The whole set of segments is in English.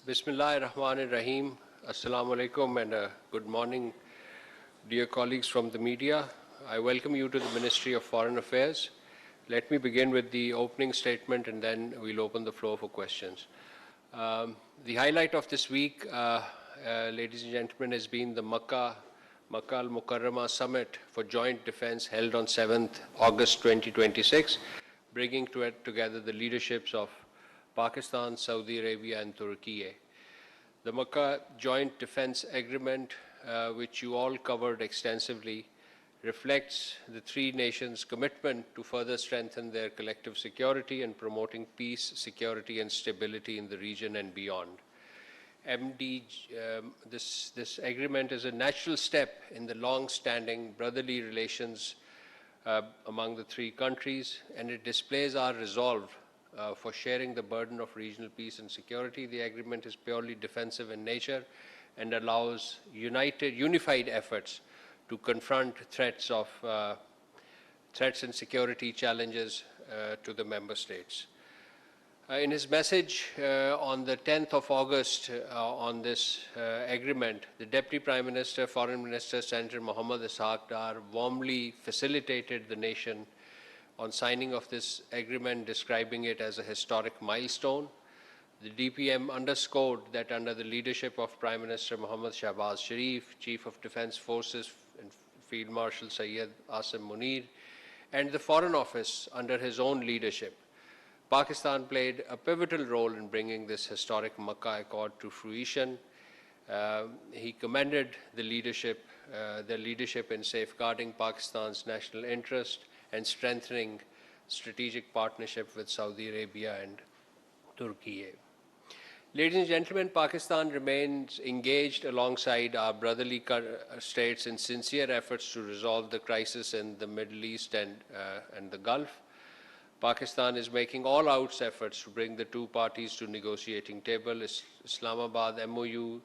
Bismillahirrahmanirrahim. Assalamu alaikum and good morning, dear colleagues from the media. I welcome you to the Ministry of Foreign Affairs. Let me begin with the opening statement and then we'll open the floor for questions. The highlight of this week, ladies and gentlemen, has been the Makkah al-Mukarramah Summit for Joint Defense held on 7th August 2026, bringing together the leaderships of Pakistan, Saudi Arabia and Turkey. The Makkah Joint Defense Agreement, which you all covered extensively, reflects the three nations' commitment to further strengthen their collective security and promoting peace, security and stability in the region and beyond. This agreement is a natural step in the long-standing brotherly relations among the three countries, and it displays our resolve for sharing the burden of regional peace and security. The agreement is purely defensive in nature and allows unified efforts to confront threats and security challenges to the member states. In his message on the 10th of August on this agreement, the Deputy Prime Minister, Foreign Minister, Senator Mohammad Ishaq Dar warmly facilitated the nation on signing of this agreement, describing it as a historic milestone. The DPM underscored that under the leadership of Prime Minister Mohammad Shahbaz Sharif, Chief of Defence Forces and Field Marshal Syed Asim Munir, and the Foreign Office under his own leadership, Pakistan played a pivotal role in bringing this historic Makkah Accord to fruition. He commended the leadership in safeguarding Pakistan's national interest and strengthening strategic partnership with Saudi Arabia and Turkey. Ladies and gentlemen, Pakistan remains engaged alongside our brotherly states in sincere efforts to resolve the crisis in the Middle East and the Gulf. Pakistan is making all-out efforts to bring the two parties to negotiating table, Islamabad MOU,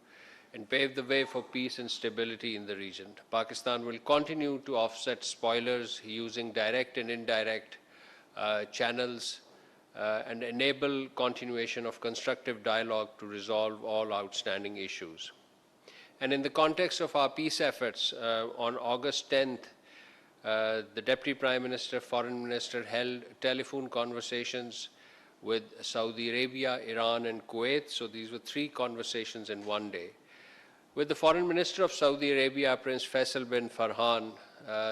and pave the way for peace and stability in the region. Pakistan will continue to offset spoilers using direct and indirect channels and enable continuation of constructive dialogue to resolve all outstanding issues. And in the context of our peace efforts, on August 10th, the Deputy Prime Minister, Foreign Minister held telephone conversations with Saudi Arabia, Iran and Kuwait. So these were three conversations in one day. With the Foreign Minister of Saudi Arabia, Prince Faisal bin Farhan,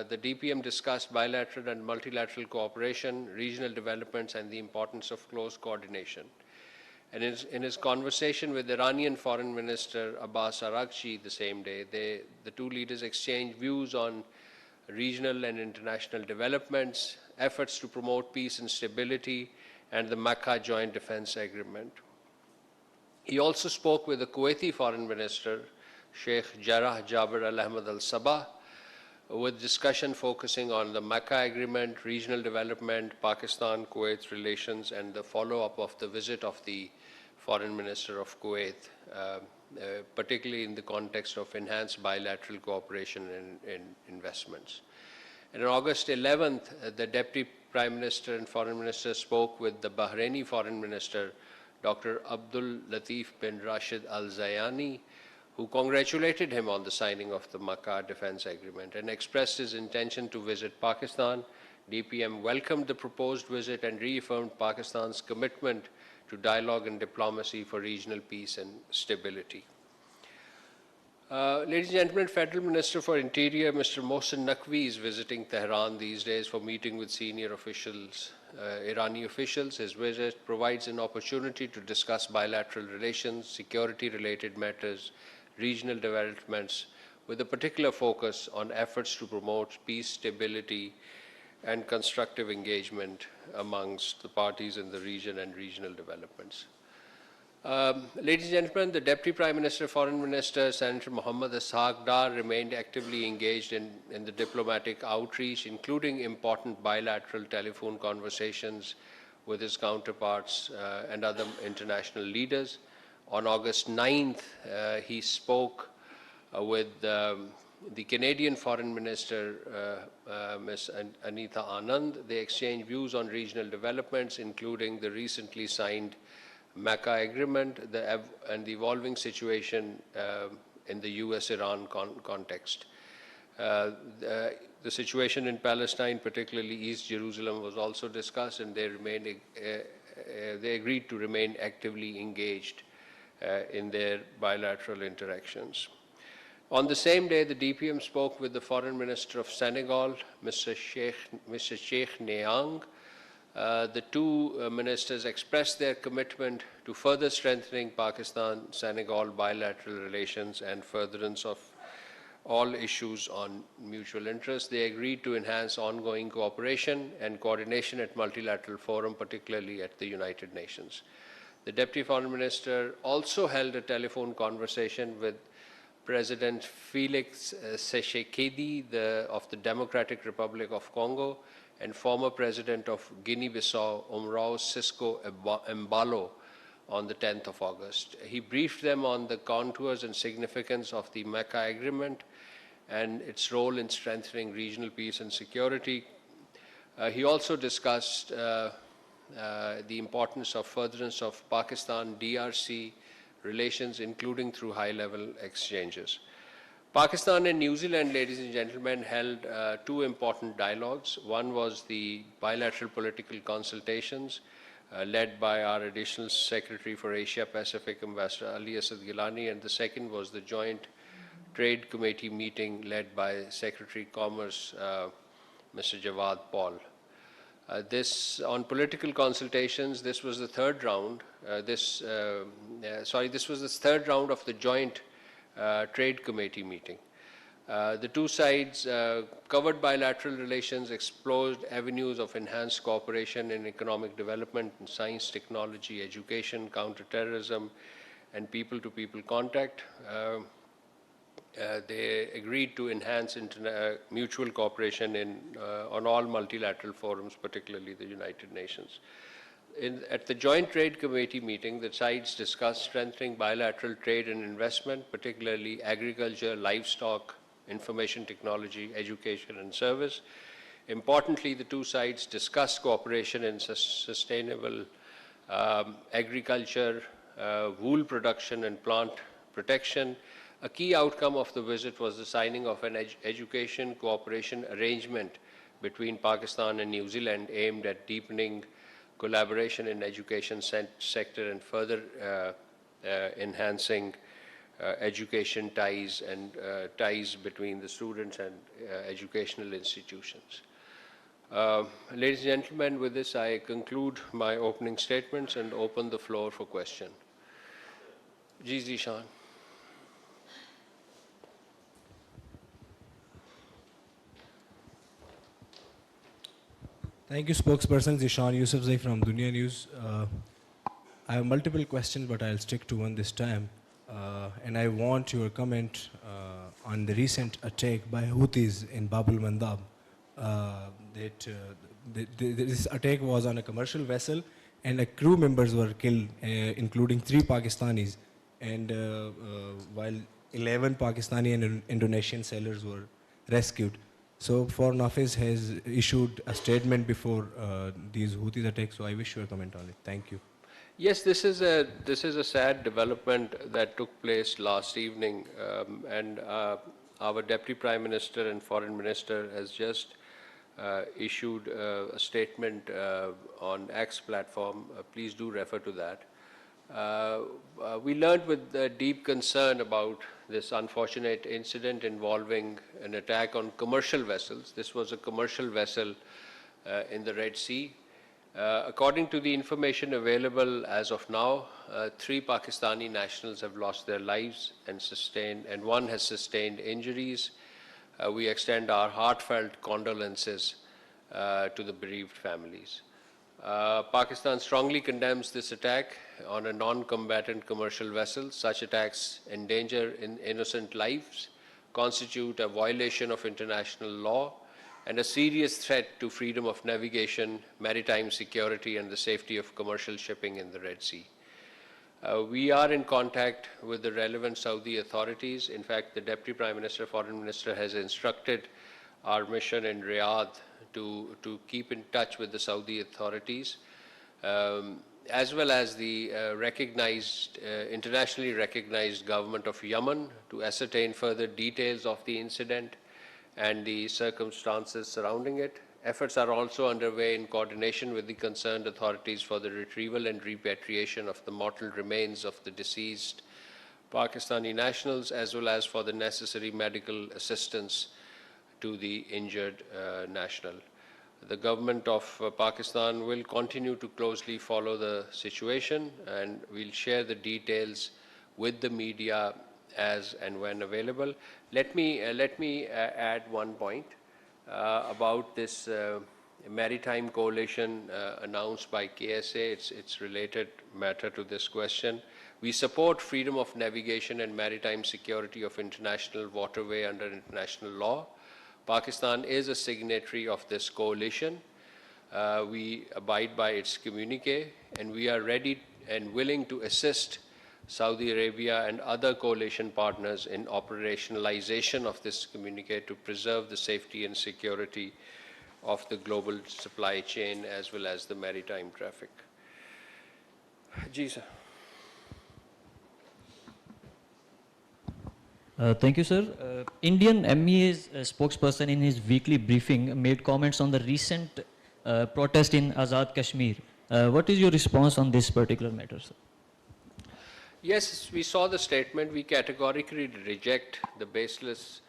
the DPM discussed bilateral and multilateral cooperation, regional developments and the importance of close coordination. And in his conversation with Iranian Foreign Minister Abbas Araghchi the same day, the two leaders exchanged views on regional and international developments, efforts to promote peace and stability, and the Makkah Joint Defense Agreement. He also spoke with the Kuwaiti Foreign Minister, Sheikh Jarrah Jabir Al-Ahmad Al-Sabah, with discussion focusing on the Makkah Agreement, regional development, Pakistan-Kuwait relations, and the follow-up of the visit of the Foreign Minister of Kuwait, particularly in the context of enhanced bilateral cooperation and investments. And on August 11th, the Deputy Prime Minister and Foreign Minister spoke with the Bahraini Foreign Minister, Dr. Abdul Latif bin Rashid Al Zayani, who congratulated him on the signing of the Makkah Defense Agreement and expressed his intention to visit Pakistan. DPM welcomed the proposed visit and reaffirmed Pakistan's commitment to dialogue and diplomacy for regional peace and stability. Ladies and gentlemen, Federal Minister for Interior, Mr. Mohsen Naqvi, is visiting Tehran these days for meeting with senior officials, Irani officials. His visit provides an opportunity to discuss bilateral relations, security-related matters, regional developments, with a particular focus on efforts to promote peace, stability, and constructive engagement amongst the parties in the region and regional developments. Ladies and gentlemen, the Deputy Prime Minister, Foreign Minister, Senator Mohammad Ishaq Dar remained actively engaged in the diplomatic outreach, including important bilateral telephone conversations with his counterparts and other international leaders. On August 9th, he spoke with the Canadian Foreign Minister, Ms. Anita Anand. They exchanged views on regional developments, including the recently signed Makkah Agreement, and the evolving situation in the US-Iran context. The situation in Palestine, particularly East Jerusalem, was also discussed, and they agreed to remain actively engaged in their bilateral interactions. On the same day, the DPM spoke with the Foreign Minister of Senegal, Mr. Cheikh Niang. The two ministers expressed their commitment to further strengthening Pakistan-Senegal bilateral relations and furtherance of all issues on mutual interest. They agreed to enhance ongoing cooperation and coordination at multilateral forum, particularly at the United Nations. The Deputy Foreign Minister also held a telephone conversation with President Felix Tshisekedi of the Democratic Republic of Congo and former President of Guinea-Bissau, Umaro Sissoco Embalo, on the 10th of August. He briefed them on the contours and significance of the Makkah Agreement and its role in strengthening regional peace and security. He also discussed the importance of furtherance of Pakistan-DRC relations, including through high-level exchanges. Pakistan and New Zealand, ladies and gentlemen, held two important dialogues. One was the bilateral political consultations led by our Additional Secretary for Asia Pacific, Ambassador Ali Asad Gilani, and the second was the Joint Trade Committee meeting led by Secretary Commerce, Mr. Jawad Paul. On political consultations, this was the third round. This was the third round of the Joint Trade Committee meeting. The two sides covered bilateral relations, explored avenues of enhanced cooperation in economic development, in science, technology, education, counterterrorism, and people-to-people contact. They agreed to enhance mutual cooperation on all multilateral forums, particularly the United Nations. At the Joint Trade Committee meeting, the sides discussed strengthening bilateral trade and investment, particularly agriculture, livestock, information technology, education, and service. Importantly, the two sides discussed cooperation in sustainable agriculture, wool production, and plant protection. A key outcome of the visit was the signing of an education cooperation arrangement between Pakistan and New Zealand aimed at deepening collaboration in education sector and further enhancing education ties and ties between the students and educational institutions. Ladies and gentlemen, with this I conclude my opening statements and open the floor for question. Ji Zishan. Thank you, Spokesperson Zishan Yousafzai from DawnNews. I have multiple questions, but I'll stick to one this time. And I want your comment on the recent attack by Houthis in Bab al-Mandab. This attack was on a commercial vessel, and crew members were killed, including 3 Pakistanis, and while 11 Pakistani and Indonesian sailors were rescued. So Foreign Office has issued a statement before these Houthi attacks, so I wish your comment on it. Thank you. Yes, this is a sad development that took place last evening, and our Deputy Prime Minister and Foreign Minister has just issued a statement on X platform. Please do refer to that. We learned with deep concern about this unfortunate incident involving an attack on commercial vessels. This was a commercial vessel in the Red Sea. According to the information available as of now, 3 Pakistani nationals have lost their lives and 1 has sustained injuries. We extend our heartfelt condolences to the bereaved families. Pakistan strongly condemns this attack on a non-combatant commercial vessel. Such attacks endanger innocent lives, constitute a violation of international law, and a serious threat to freedom of navigation, maritime security, and the safety of commercial shipping in the Red Sea. We are in contact with the relevant Saudi authorities. In fact, the Deputy Prime Minister, Foreign Minister has instructed our mission in Riyadh to keep in touch with the Saudi authorities. as well as the internationally recognized government of Yemen to ascertain further details of the incident and the circumstances surrounding it. Efforts are also underway in coordination with the concerned authorities for the retrieval and repatriation of the mortal remains of the deceased Pakistani nationals, as well as for the necessary medical assistance to the injured national. The government of Pakistan will continue to closely follow the situation, and we'll share the details with the media as and when available. Let me add one point about this maritime coalition announced by KSA. It's related matter to this question. We support freedom of navigation and maritime security of international waterway under international law. Pakistan is a signatory of this coalition. We abide by its communique, and we are ready and willing to assist Saudi Arabia and other coalition partners in operationalization of this communique to preserve the safety and security of the global supply chain as well as the maritime traffic. Ji, sir. Thank you, sir. Indian MEA's spokesperson in his weekly briefing made comments on the recent protest in Azad Kashmir. What is your response on this particular matter, sir? Yes, we saw the statement. We categorically reject the baseless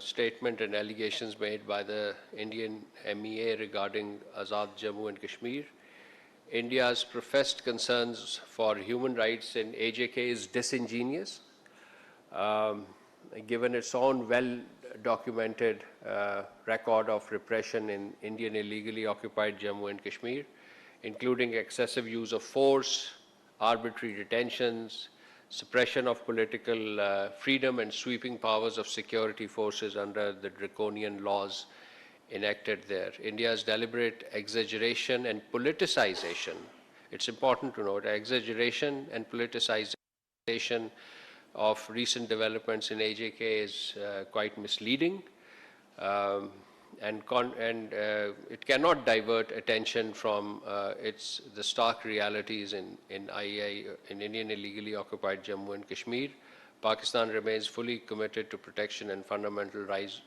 statement and allegations made by the Indian MEA regarding Azad Jammu and Kashmir. India's professed concerns for human rights in AJK is disingenuous, given its own well-documented record of repression in Indian illegally occupied Jammu and Kashmir, including excessive use of force, arbitrary detentions, suppression of political freedom, and sweeping powers of security forces under the draconian laws enacted there. India's deliberate exaggeration and politicization, it's important to note, exaggeration and politicization of recent developments in AJK is quite misleading, and it cannot divert attention from the stark realities in Indian illegally occupied Jammu and Kashmir. Pakistan remains fully committed to protection and fundamental rights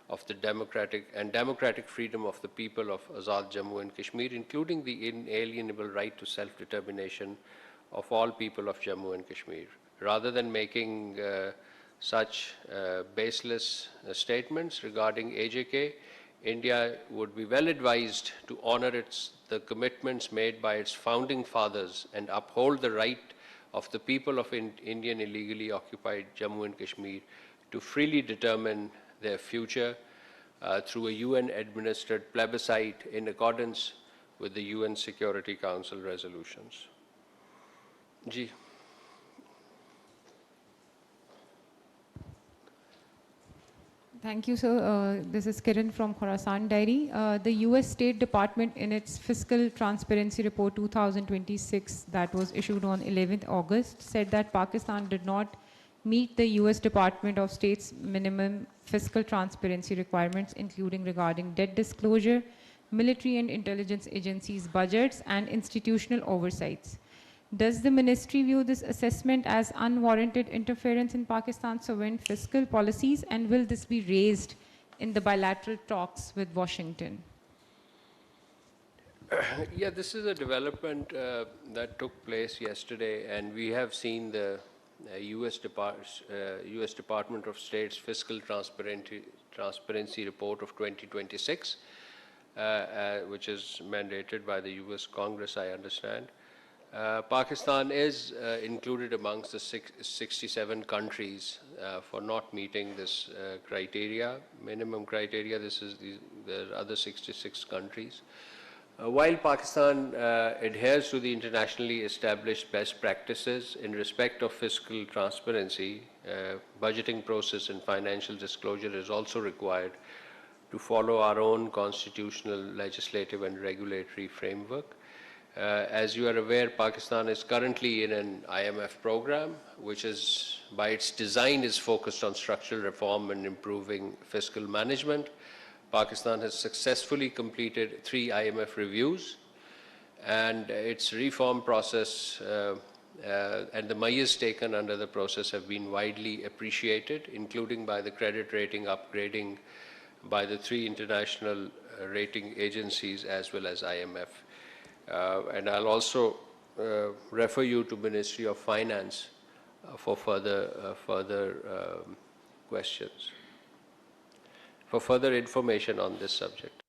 of the democratic freedom of the people of Azad Jammu and Kashmir, including the inalienable right to self-determination of all people of Jammu and Kashmir. Rather than making such baseless statements regarding AJK, India would be well advised to honor the commitments made by its founding fathers and uphold the right of the people of Indian illegally occupied Jammu and Kashmir to freely determine their future through a UN-administered plebiscite in accordance with the UN Security Council resolutions. Ji. Thank you, sir. This is Kiran from Khorasan Diary. The US State Department, in its Fiscal Transparency Report 2026 that was issued on 11th August, said that Pakistan did not meet the US Department of State's minimum fiscal transparency requirements, including regarding debt disclosure, military and intelligence agencies' budgets, and institutional oversights. Does the ministry view this assessment as unwarranted interference in Pakistan's sovereign fiscal policies, and will this be raised in the bilateral talks with Washington? Yeah, this is a development that took place yesterday, and we have seen the US Department of State's Fiscal Transparency Report of 2026, which is mandated by the US Congress, I understand. Pakistan is included amongst the 67 countries for not meeting this minimum criteria. There are other 66 countries. While Pakistan adheres to the internationally established best practices in respect of fiscal transparency, budgeting process and financial disclosure is also required to follow our own constitutional, legislative and regulatory framework. As you are aware, Pakistan is currently in an IMF program, which is, by its design, is focused on structural reform and improving fiscal management. Pakistan has successfully completed 3 IMF reviews and its reform process and the measures taken under the process have been widely appreciated, including by the credit rating upgrading by the 3 international rating agencies as well as IMF. And I'll also refer you to Ministry of Finance for further questions, for further information on this subject.